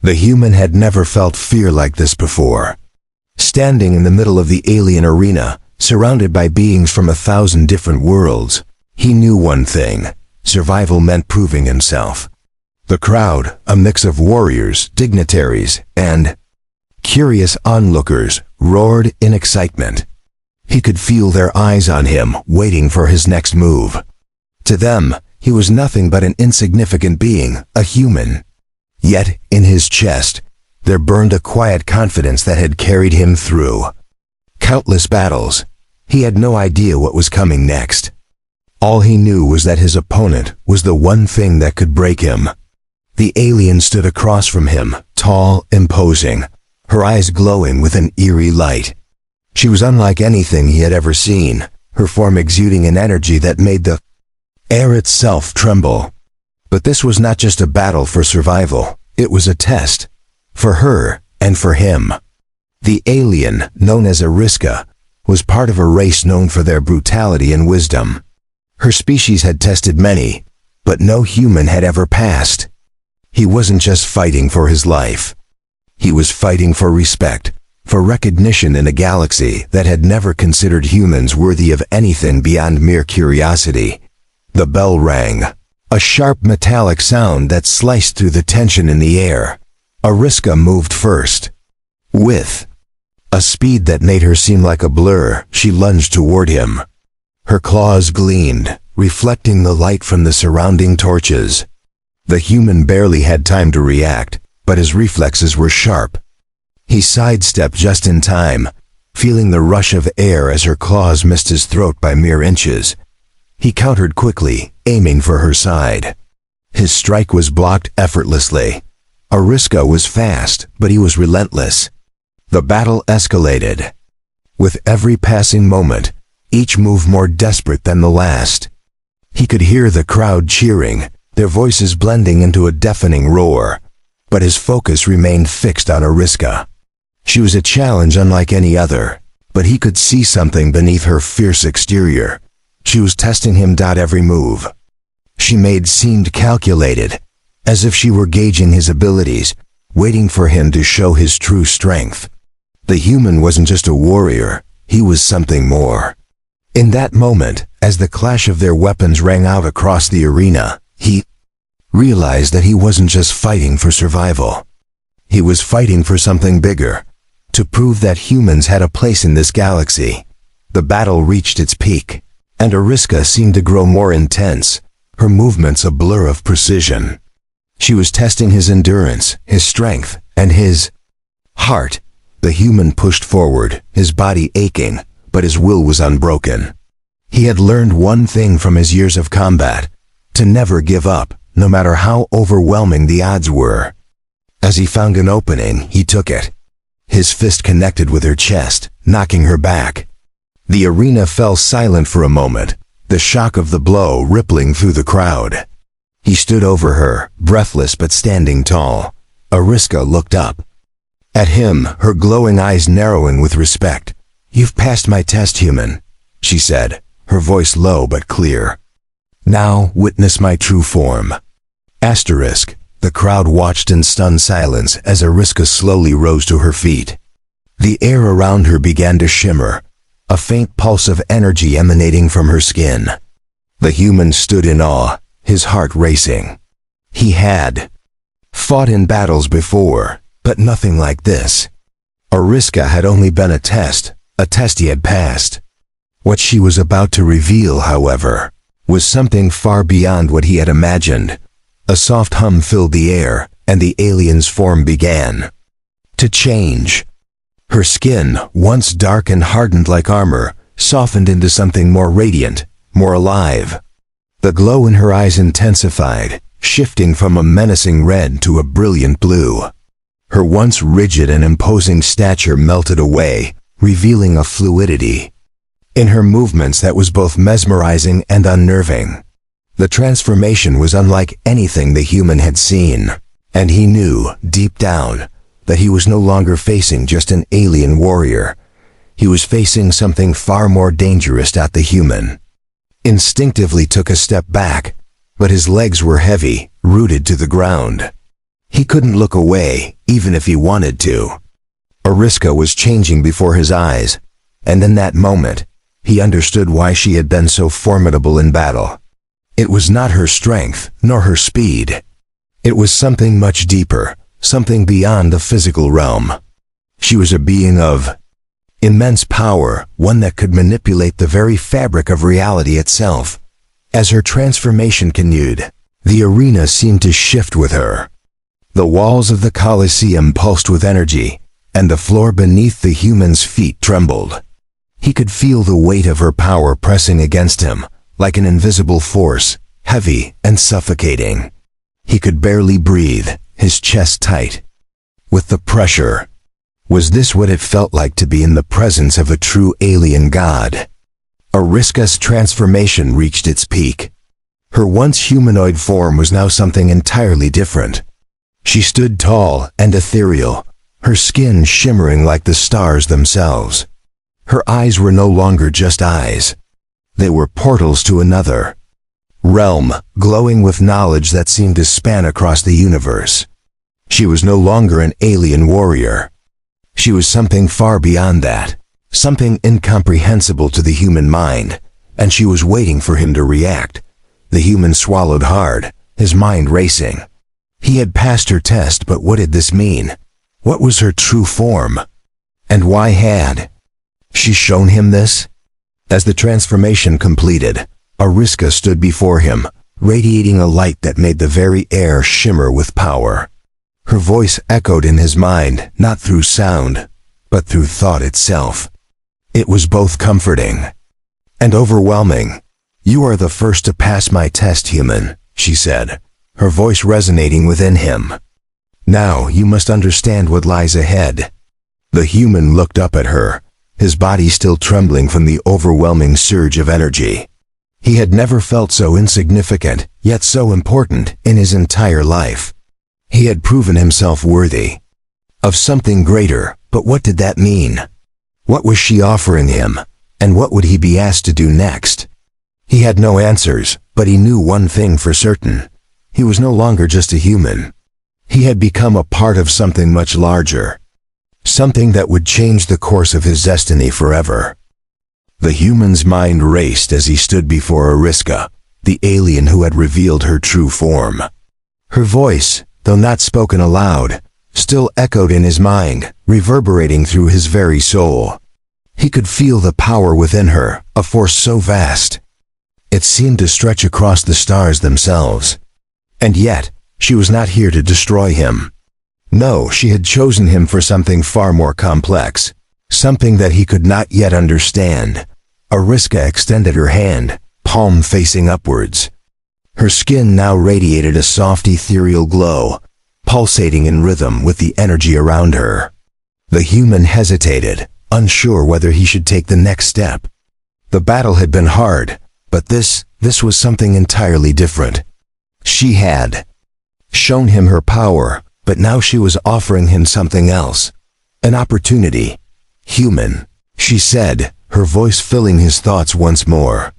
The human had never felt fear like this before. Standing in the middle of the alien arena, surrounded by beings from 1,000 different worlds, he knew one thing: survival meant proving himself. The crowd, a mix of warriors, dignitaries, and curious onlookers, roared in excitement. He could feel their eyes on him, waiting for his next move. To them, he was nothing but an insignificant being, a human. Yet, in his chest, there burned a quiet confidence that had carried him through countless battles. He had no idea what was coming next. All he knew was that his opponent was the one thing that could break him. The alien stood across from him, tall, imposing, her eyes glowing with an eerie light. She was unlike anything he had ever seen, her form exuding an energy that made the air itself tremble. But this was not just a battle for survival, it was a test. For her, and for him. The alien, known as Ariska, was part of a race known for their brutality and wisdom. Her species had tested many, but no human had ever passed. He wasn't just fighting for his life. He was fighting for respect, for recognition in a galaxy that had never considered humans worthy of anything beyond mere curiosity. The bell rang, a sharp metallic sound that sliced through the tension in the air. Ariska moved first. With a speed that made her seem like a blur, she lunged toward him. Her claws gleamed, reflecting the light from the surrounding torches. The human barely had time to react, but his reflexes were sharp. He sidestepped just in time, feeling the rush of air as her claws missed his throat by mere inches. He countered quickly, aiming for her side. His strike was blocked effortlessly. Ariska was fast, but he was relentless. The battle escalated. With every passing moment, each move more desperate than the last. He could hear the crowd cheering, their voices blending into a deafening roar. But his focus remained fixed on Ariska. She was a challenge unlike any other, but he could see something beneath her fierce exterior. She was testing him. Every move she made seemed calculated, as if she were gauging his abilities, waiting for him to show his true strength. The human wasn't just a warrior, he was something more. In that moment, as the clash of their weapons rang out across the arena, he realized that he wasn't just fighting for survival. He was fighting for something bigger, to prove that humans had a place in this galaxy. The battle reached its peak, and Ariska seemed to grow more intense, her movements a blur of precision. She was testing his endurance, his strength, and his heart. The human pushed forward, his body aching, but his will was unbroken. He had learned one thing from his years of combat: to never give up, no matter how overwhelming the odds were. As he found an opening, he took it. His fist connected with her chest, knocking her back. The arena fell silent for a moment, the shock of the blow rippling through the crowd. He stood over her, breathless but standing tall. Ariska looked up at him, her glowing eyes narrowing with respect. "You've passed my test, human," she said, her voice low but clear. "Now witness my true form." Asterisk. The crowd watched in stunned silence as Ariska slowly rose to her feet. The air around her began to shimmer, a faint pulse of energy emanating from her skin. The human stood in awe, his heart racing. He had fought in battles before, but nothing like this. Ariska had only been a test he had passed. What she was about to reveal, however, was something far beyond what he had imagined. A soft hum filled the air, and the alien's form began to change. Her skin, once dark and hardened like armor, softened into something more radiant, more alive. The glow in her eyes intensified, shifting from a menacing red to a brilliant blue. Her once rigid and imposing stature melted away, revealing a fluidity in her movements that was both mesmerizing and unnerving. The transformation was unlike anything the human had seen, and he knew, deep down, that he was no longer facing just an alien warrior. He was facing something far more dangerous. The human instinctively took a step back, but his legs were heavy, rooted to the ground. He couldn't look away, even if he wanted to. Ariska was changing before his eyes, and in that moment, he understood why she had been so formidable in battle. It was not her strength, nor her speed. It was something much deeper, something beyond the physical realm. She was a being of immense power, one that could manipulate the very fabric of reality itself. As her transformation continued, the arena seemed to shift with her. The walls of the Colosseum pulsed with energy, and the floor beneath the human's feet trembled. He could feel the weight of her power pressing against him, like an invisible force, heavy and suffocating. He could barely breathe, his chest tight with the pressure. Was this what it felt like to be in the presence of a true alien god? Ariska's transformation reached its peak. Her once humanoid form was now something entirely different. She stood tall and ethereal, her skin shimmering like the stars themselves. Her eyes were no longer just eyes. They were portals to another realm, glowing with knowledge that seemed to span across the universe. She was no longer an alien warrior. She was something far beyond that, something incomprehensible to the human mind, and she was waiting for him to react. The human swallowed hard, his mind racing. He had passed her test, but what did this mean? What was her true form? And why had she shown him this? As the transformation completed, Ariska stood before him, radiating a light that made the very air shimmer with power. Her voice echoed in his mind, not through sound, but through thought itself. It was both comforting and overwhelming. "You are the first to pass my test, human," she said, her voice resonating within him. "Now you must understand what lies ahead." The human looked up at her, his body still trembling from the overwhelming surge of energy. He had never felt so insignificant, yet so important, in his entire life. He had proven himself worthy of something greater, but what did that mean? What was she offering him, and what would he be asked to do next? He had no answers, but he knew one thing for certain. He was no longer just a human. He had become a part of something much larger, something that would change the course of his destiny forever. The human's mind raced as he stood before Ariska, the alien who had revealed her true form. Her voice, though not spoken aloud, still echoed in his mind, reverberating through his very soul. He could feel the power within her, a force so vast. It seemed to stretch across the stars themselves. And yet, she was not here to destroy him. No, she had chosen him for something far more complex, something that he could not yet understand. Ariska extended her hand, palm facing upwards. Her skin now radiated a soft ethereal glow, pulsating in rhythm with the energy around her. The human hesitated, unsure whether he should take the next step. The battle had been hard, but this was something entirely different. She had shown him her power, but now she was offering him something else. An opportunity. "Human," she said, her voice filling his thoughts once more.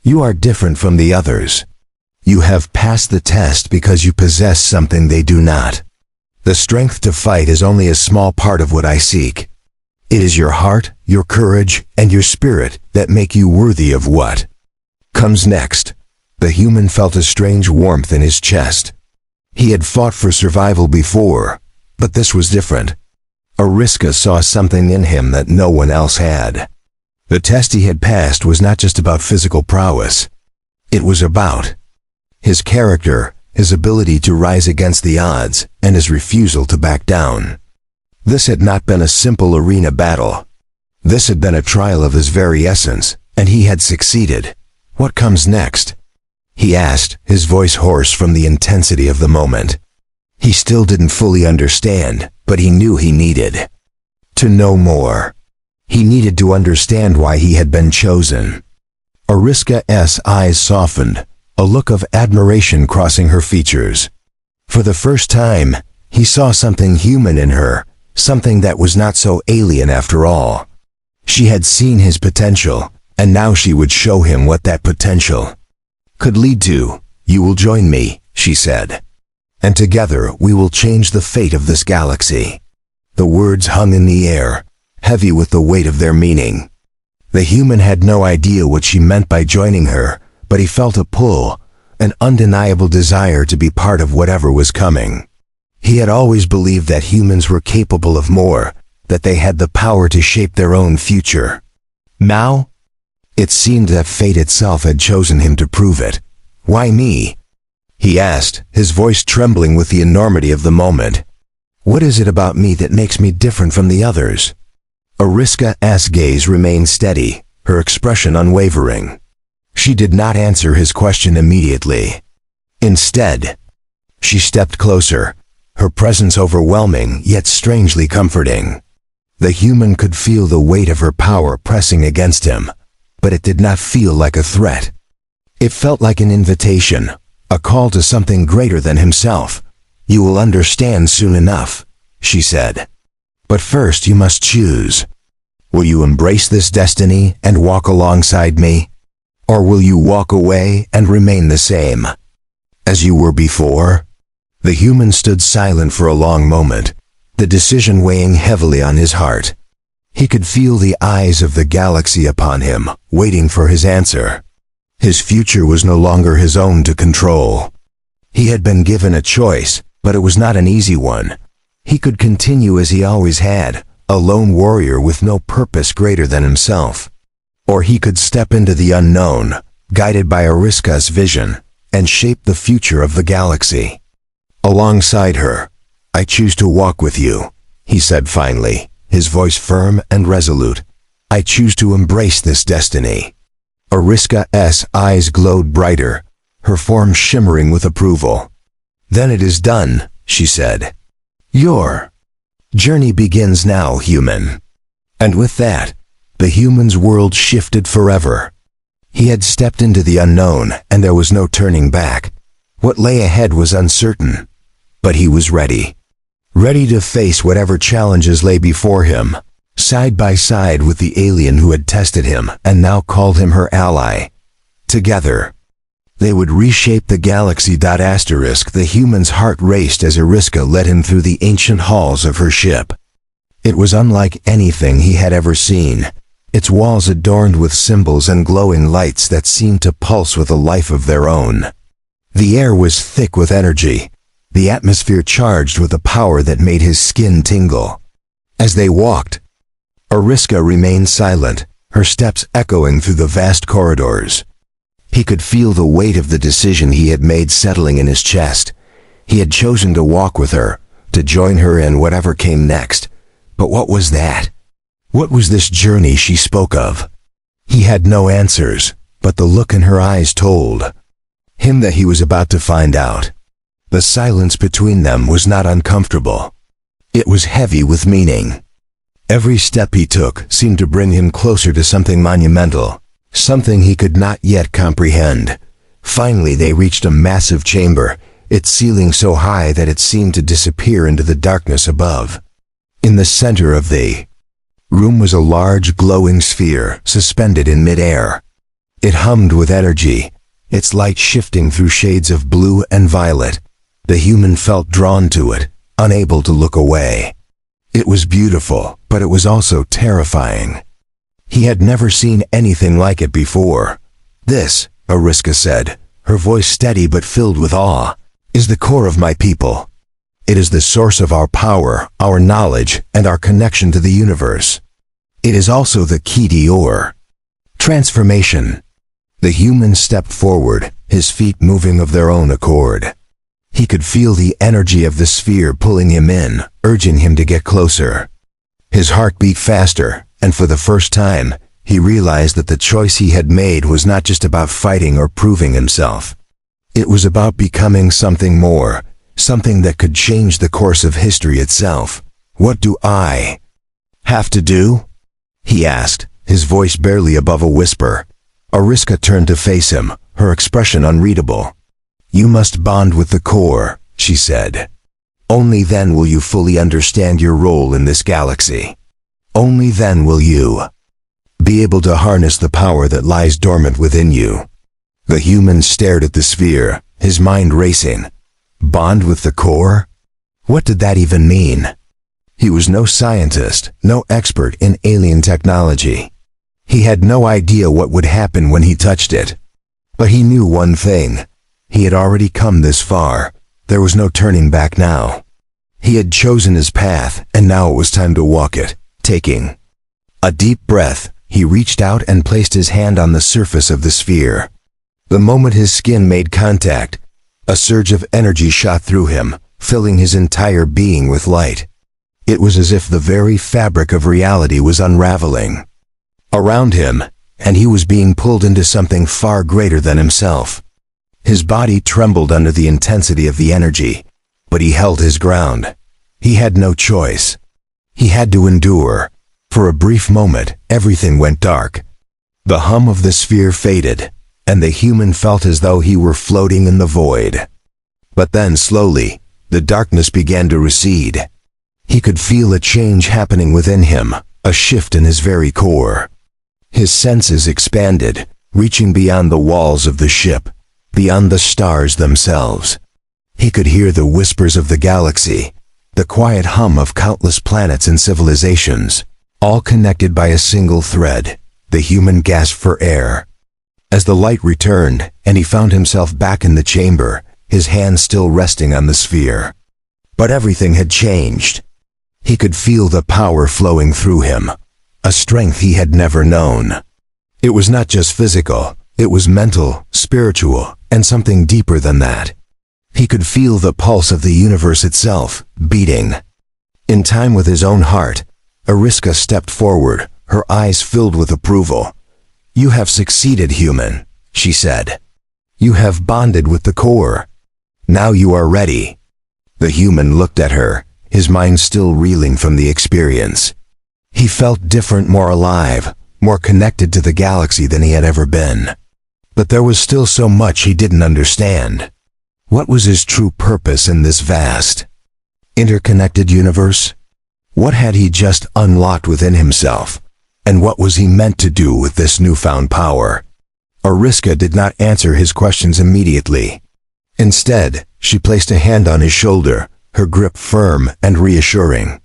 "You are different from the others. You have passed the test because you possess something they do not. The strength to fight is only a small part of what I seek. It is your heart, your courage, and your spirit that make you worthy of what comes next." The human felt a strange warmth in his chest. He had fought for survival before, but this was different. Ariska saw something in him that no one else had. The test he had passed was not just about physical prowess. It was about his character, his ability to rise against the odds, and his refusal to back down. This had not been a simple arena battle. This had been a trial of his very essence, and he had succeeded. "What comes next?" he asked, his voice hoarse from the intensity of the moment. He still didn't fully understand, but he knew he needed to know more. He needed to understand why he had been chosen. Ariska's eyes softened, a look of admiration crossing her features. For the first time, he saw something human in her, something that was not so alien after all. She had seen his potential, and now she would show him what that potential could lead to. "You will join me," she said. and together we will change the fate of this galaxy." The words hung in the air, heavy with the weight of their meaning. The human had no idea what she meant by joining her, but he felt a pull, an undeniable desire to be part of whatever was coming. He had always believed that humans were capable of more, that they had the power to shape their own future. Now, it seemed that fate itself had chosen him to prove it. "Why me?" he asked, his voice trembling with the enormity of the moment. "What is it about me that makes me different from the others?" Ariska's gaze remained steady, her expression unwavering. She did not answer his question immediately. Instead, she stepped closer, her presence overwhelming yet strangely comforting. The human could feel the weight of her power pressing against him, but it did not feel like a threat. It felt like an invitation, a call to something greater than himself. "You will understand soon enough," she said. "But first you must choose. Will you embrace this destiny and walk alongside me? Or will you walk away and remain the same, as you were before?" The human stood silent for a long moment, the decision weighing heavily on his heart. He could feel the eyes of the galaxy upon him, waiting for his answer. His future was no longer his own to control. He had been given a choice, but it was not an easy one. He could continue as he always had, a lone warrior with no purpose greater than himself. Or he could step into the unknown, guided by Ariska's vision, and shape the future of the galaxy. Alongside her, "I choose to walk with you," he said finally, his voice firm and resolute. "I choose to embrace this destiny." Ariska's eyes glowed brighter, her form shimmering with approval. "Then it is done," she said. "Your journey begins now, human." And with that, the human's world shifted forever. He had stepped into the unknown, and there was no turning back. What lay ahead was uncertain, but he was ready. Ready to face whatever challenges lay before him, side by side with the alien who had tested him and now called him her ally. Together, they would reshape the galaxy. The human's heart raced as Ariska led him through the ancient halls of her ship. It was unlike anything he had ever seen, its walls adorned with symbols and glowing lights that seemed to pulse with a life of their own. The air was thick with energy, the atmosphere charged with a power that made his skin tingle. As they walked, Ariska remained silent, her steps echoing through the vast corridors. He could feel the weight of the decision he had made settling in his chest. He had chosen to walk with her, to join her in whatever came next. But what was that? What was this journey she spoke of? He had no answers, but the look in her eyes told him that he was about to find out. The silence between them was not uncomfortable. It was heavy with meaning. Every step he took seemed to bring him closer to something monumental, something he could not yet comprehend. Finally they reached a massive chamber, its ceiling so high that it seemed to disappear into the darkness above. In the center of the room was a large glowing sphere suspended in midair. It hummed with energy, its light shifting through shades of blue and violet. The human felt drawn to it, unable to look away. It was beautiful, but it was also terrifying. He had never seen anything like it before. "This," Ariska said, her voice steady but filled with awe, "is the core of my people. It is the source of our power, our knowledge, and our connection to the universe. It is also the key to your transformation." The human stepped forward, his feet moving of their own accord. He could feel the energy of the sphere pulling him in, urging him to get closer. His heart beat faster, and for the first time, he realized that the choice he had made was not just about fighting or proving himself. It was about becoming something more, something that could change the course of history itself. "What do I have to do?" he asked, his voice barely above a whisper. Ariska turned to face him, her expression unreadable. "You must bond with the core," she said. "Only then will you fully understand your role in this galaxy. Only then will you be able to harness the power that lies dormant within you." The human stared at the sphere, his mind racing. Bond with the core? What did that even mean? He was no scientist, no expert in alien technology. He had no idea what would happen when he touched it. But he knew one thing. He had already come this far. There was no turning back now. He had chosen his path, and now it was time to walk it, taking a deep breath. He reached out and placed his hand on the surface of the sphere. The moment his skin made contact, a surge of energy shot through him, filling his entire being with light. It was as if the very fabric of reality was unraveling around him, and he was being pulled into something far greater than himself. His body trembled under the intensity of the energy, but he held his ground. He had no choice. He had to endure. For a brief moment, everything went dark. The hum of the sphere faded, and the human felt as though he were floating in the void. But then, slowly, the darkness began to recede. He could feel a change happening within him, a shift in his very core. His senses expanded, reaching beyond the walls of the ship, beyond the stars themselves. He could hear the whispers of the galaxy, the quiet hum of countless planets and civilizations, all connected by a single thread. The human gasped for air. As the light returned, and he found himself back in the chamber, his hand still resting on the sphere. But everything had changed. He could feel the power flowing through him, a strength he had never known. It was not just physical, it was mental, spiritual, and something deeper than that. He could feel the pulse of the universe itself, beating. In time with his own heart, Ariska stepped forward, her eyes filled with approval. "You have succeeded, human," she said. "You have bonded with the core. Now you are ready." The human looked at her, his mind still reeling from the experience. He felt different, more alive, more connected to the galaxy than he had ever been. But there was still so much he didn't understand. What was his true purpose in this vast, interconnected universe? What had he just unlocked within himself? And what was he meant to do with this newfound power? Ariska did not answer his questions immediately. Instead, she placed a hand on his shoulder, her grip firm and reassuring.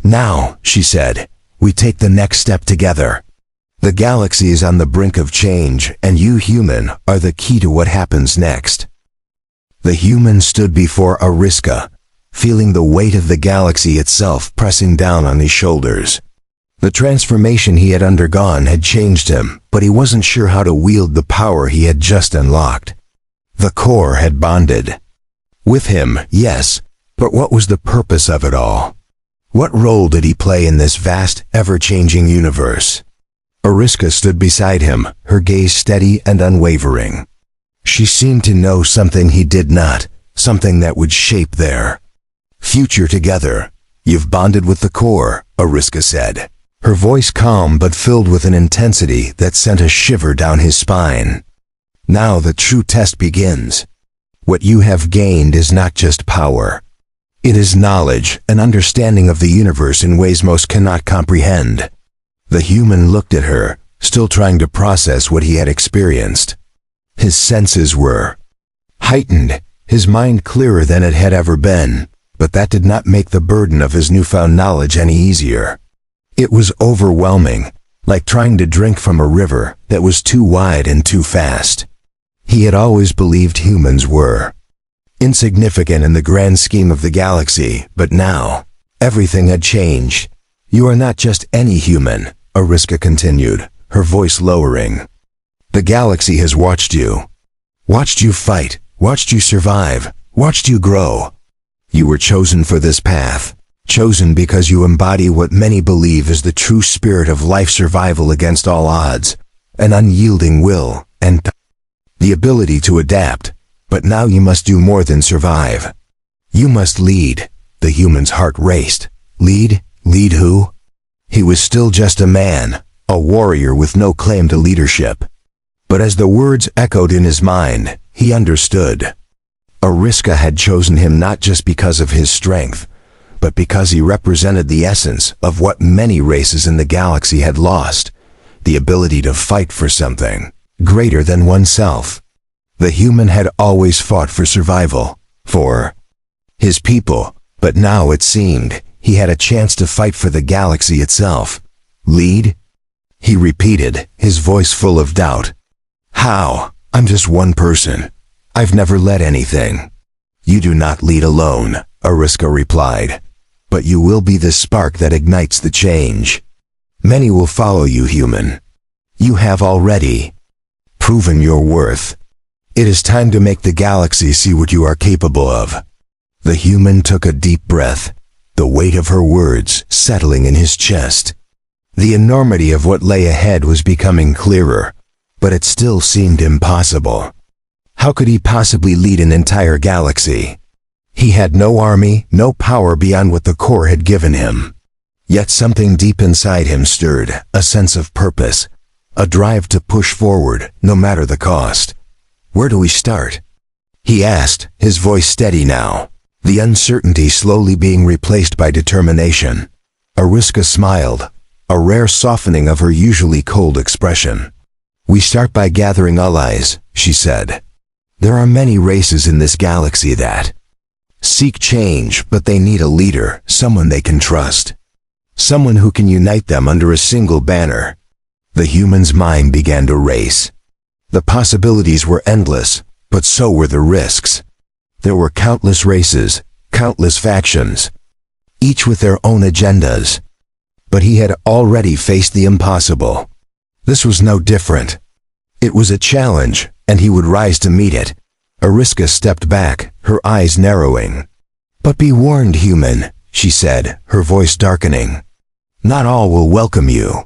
"Now," she said, "we take the next step together. The galaxy is on the brink of change, and you, human, are the key to what happens next." The human stood before Ariska, feeling the weight of the galaxy itself pressing down on his shoulders. The transformation he had undergone had changed him, but he wasn't sure how to wield the power he had just unlocked. The core had bonded with him, yes, but what was the purpose of it all? What role did he play in this vast, ever-changing universe? Ariska stood beside him, her gaze steady and unwavering. She seemed to know something he did not, something that would shape their future together. "You've bonded with the core," Ariska said, her voice calm but filled with an intensity that sent a shiver down his spine. "Now the true test begins. What you have gained is not just power. It is knowledge, an understanding of the universe in ways most cannot comprehend." The human looked at her, still trying to process what he had experienced. His senses were heightened, his mind clearer than it had ever been, but that did not make the burden of his newfound knowledge any easier. It was overwhelming, like trying to drink from a river that was too wide and too fast. He had always believed humans were insignificant in the grand scheme of the galaxy, but now, everything had changed. "You are not just any human," Ariska continued, her voice lowering. "The galaxy has watched you fight, watched you survive, watched you grow. You were chosen for this path, chosen because you embody what many believe is the true spirit of life, survival against all odds, an unyielding will, and the ability to adapt. But now you must do more than survive. You must lead." The human's heart raced. Lead? Lead who? He was still just a man, a warrior with no claim to leadership. But as the words echoed in his mind, he understood. Ariska had chosen him not just because of his strength, but because he represented the essence of what many races in the galaxy had lost, the ability to fight for something greater than oneself. The human had always fought for survival, for his people, but now it seemed he had a chance to fight for the galaxy itself. Lead? He repeated, his voice full of doubt. How? I'm just one person. I've never led anything. You do not lead alone, Ariska replied. But you will be the spark that ignites the change. Many will follow you, human. You have already proven your worth. It is time to make the galaxy see what you are capable of. The human took a deep breath, the weight of her words settling in his chest. The enormity of what lay ahead was becoming clearer, but it still seemed impossible. How could he possibly lead an entire galaxy? He had no army, no power beyond what the core had given him. Yet something deep inside him stirred, a sense of purpose, a drive to push forward, no matter the cost. Where do we start? He asked, his voice steady now, the uncertainty slowly being replaced by determination. Ariska smiled, a rare softening of her usually cold expression. We start by gathering allies, she said. There are many races in this galaxy that seek change, but they need a leader, someone they can trust. Someone who can unite them under a single banner. The human's mind began to race. The possibilities were endless, but so were the risks. There were countless races, countless factions, each with their own agendas. But he had already faced the impossible. This was no different. It was a challenge, and he would rise to meet it. Ariska stepped back, her eyes narrowing. But be warned, human, she said, her voice darkening. Not all will welcome you.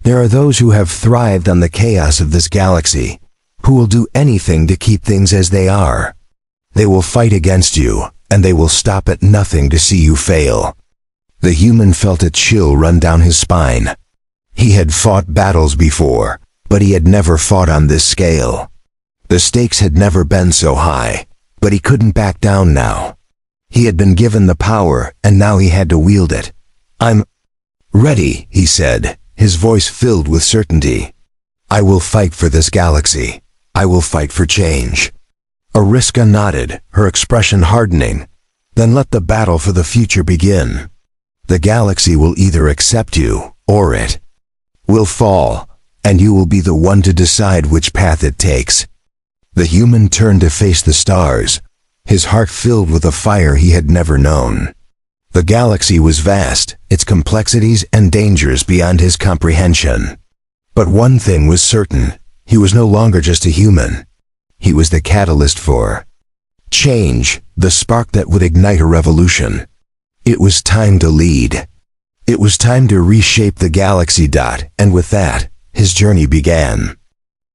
There are those who have thrived on the chaos of this galaxy, who will do anything to keep things as they are. They will fight against you, and they will stop at nothing to see you fail. The human felt a chill run down his spine. He had fought battles before, but he had never fought on this scale. The stakes had never been so high, but he couldn't back down now. He had been given the power, and now he had to wield it. I'm ready, he said, his voice filled with certainty. I will fight for this galaxy. I will fight for change. Ariska nodded, her expression hardening. Then let the battle for the future begin. The galaxy will either accept you, or it will fall, and you will be the one to decide which path it takes. The human turned to face the stars, his heart filled with a fire he had never known. The galaxy was vast, its complexities and dangers beyond his comprehension. But one thing was certain, he was no longer just a human. He was the catalyst for change, the spark that would ignite a revolution. It was time to lead. It was time to reshape the galaxy. And with that, his journey began.